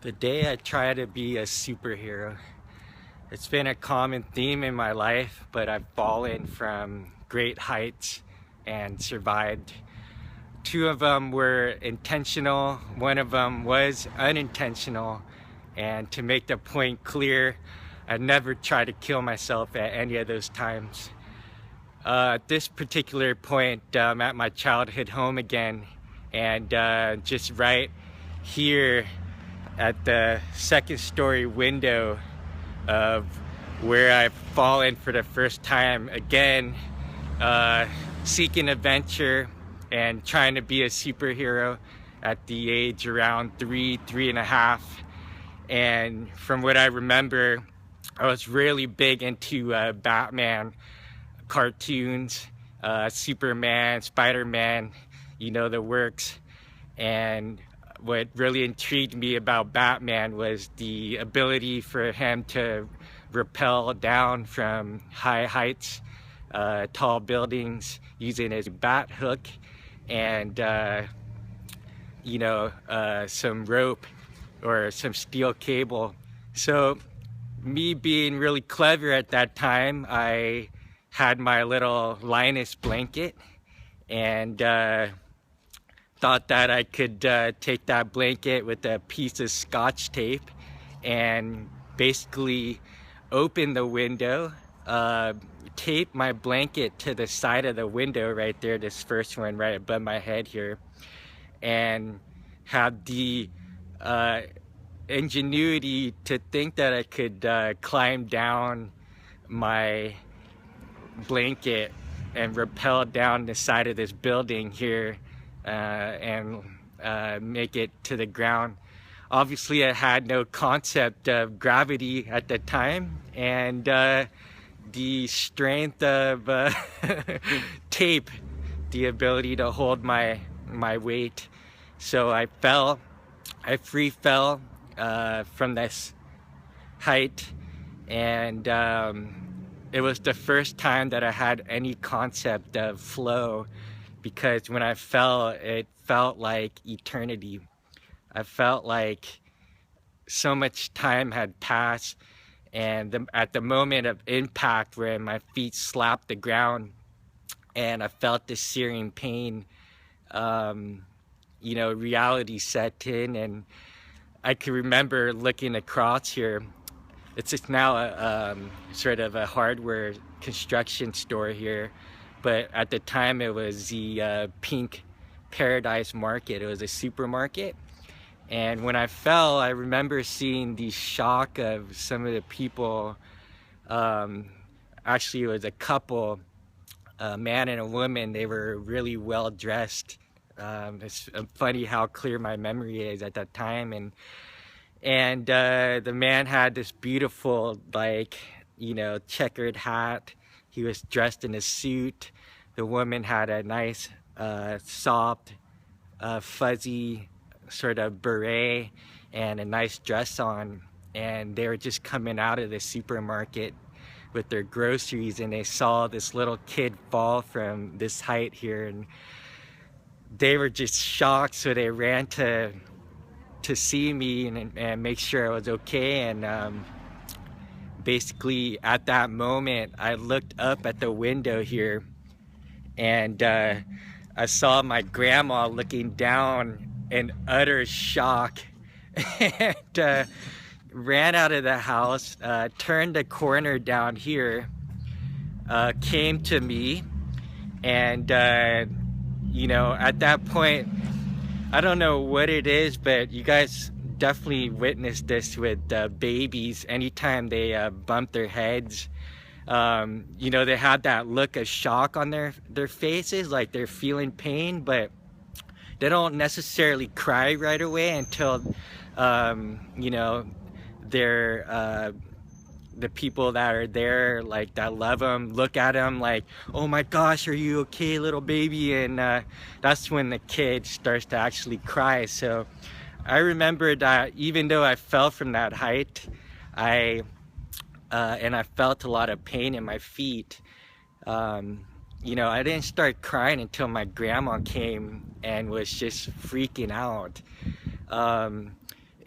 The day I try to be a superhero. It's been a common theme in my life, but I've fallen from great heights and survived. Two of them were intentional, one of them was unintentional. And to make the point clear, I never tried to kill myself at any of those times. At this particular point, I'm at my childhood home again, and just right here at the second story window of where I've fallen for the first time again, seeking adventure and trying to be a superhero at the age around three and a half. And from what I remember, I was really big into Batman cartoons, Superman, Spider-Man, you know, the works. And what really intrigued me about Batman was the ability for him to rappel down from high heights, tall buildings, using his bat hook and some rope or some steel cable. So me being really clever at that time, I had my little Linus blanket and thought that I could take that blanket with a piece of scotch tape and basically open the window, tape my blanket to the side of the window right there, this first one right above my head here, and have the ingenuity to think that I could climb down my blanket and rappel down the side of this building here and make it to the ground. Obviously, I had no concept of gravity at the time, and the strength of tape, the ability to hold my weight. So I free fell from this height, and it was the first time that I had any concept of flow, because when I fell, it felt like eternity. I felt like so much time had passed, and at the moment of impact where my feet slapped the ground and I felt this searing pain, reality set in, and I can remember looking across here. It's just now a sort of a hardware construction store here, but at the time it was the Pink Paradise Market. It was a supermarket. And when I fell, I remember seeing the shock of some of the people. Actually, it was a couple, a man and a woman. They were really well dressed. It's funny how clear my memory is at that time. And the man had this beautiful, checkered hat. He was dressed in a suit. The woman had a nice, soft, fuzzy sort of beret and a nice dress on. And they were just coming out of the supermarket with their groceries, and they saw this little kid fall from this height here, and they were just shocked. So they ran to see me and make sure I was okay. And basically at that moment, I looked up at the window here, and I saw my grandma looking down in utter shock, and ran out of the house, turned the corner down here, came to me, and at that point, I don't know what it is, but you guys definitely witnessed this with babies. Anytime they bump their heads, they have that look of shock on their faces, like they're feeling pain, but they don't necessarily cry right away until they're the people that are there, like, that love them, look at them like, oh my gosh, are you okay, little baby? And that's when the kid starts to actually cry. So I remember that even though I fell from that height, I felt a lot of pain in my feet. I didn't start crying until my grandma came and was just freaking out.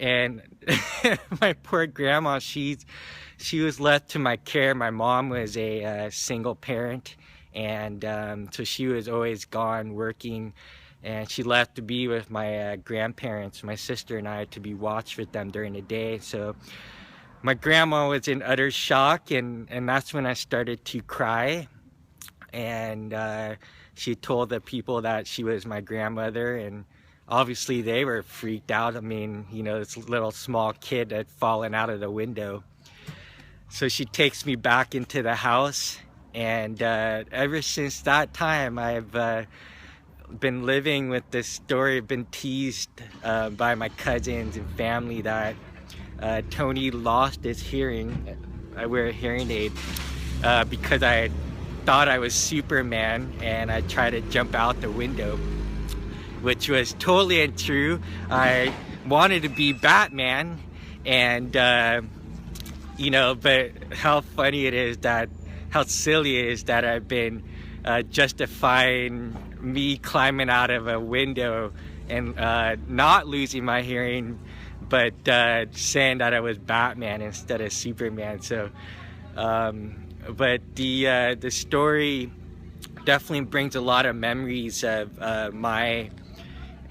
and my poor grandma, she was left to my care. My mom was a single parent, and so she was always gone working, and she left to be with my grandparents, my sister and I, to be watched with them during the day. So my grandma was in utter shock, and that's when I started to cry. And she told the people that she was my grandmother, and obviously they were freaked out. I mean, you know, this little small kid had fallen out of the window. So she takes me back into the house, and ever since that time I've been living with this story. I've been teased by my cousins and family that Tony lost his hearing. I wear a hearing aid because I thought I was Superman and I tried to jump out the window, which was totally untrue. I wanted to be Batman, and you know, but how funny it is that, how silly it is that I've been justifying me climbing out of a window and not losing my hearing, but saying that I was Batman instead of Superman. So but the story definitely brings a lot of memories of my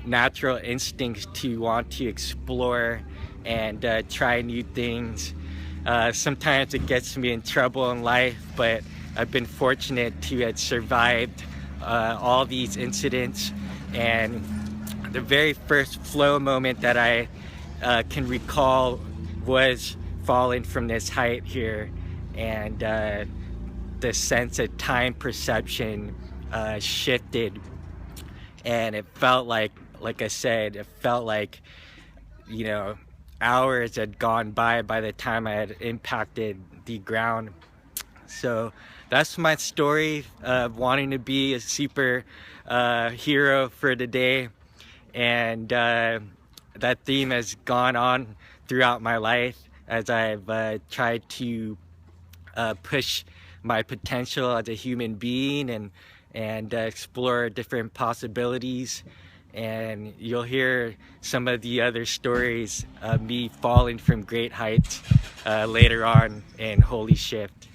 natural instincts to want to explore and try new things. Sometimes it gets me in trouble in life, but I've been fortunate to have survived all these incidents. And the very first flow moment that I can recall was falling from this height here, and the sense of time perception shifted, and it felt like I said, it felt like, you know, hours had gone by the time I had impacted the ground. So that's my story of wanting to be a super hero for today, and that theme has gone on throughout my life as I've tried to push my potential as a human being and explore different possibilities. And you'll hear some of the other stories of me falling from great heights later on in Holy Shift.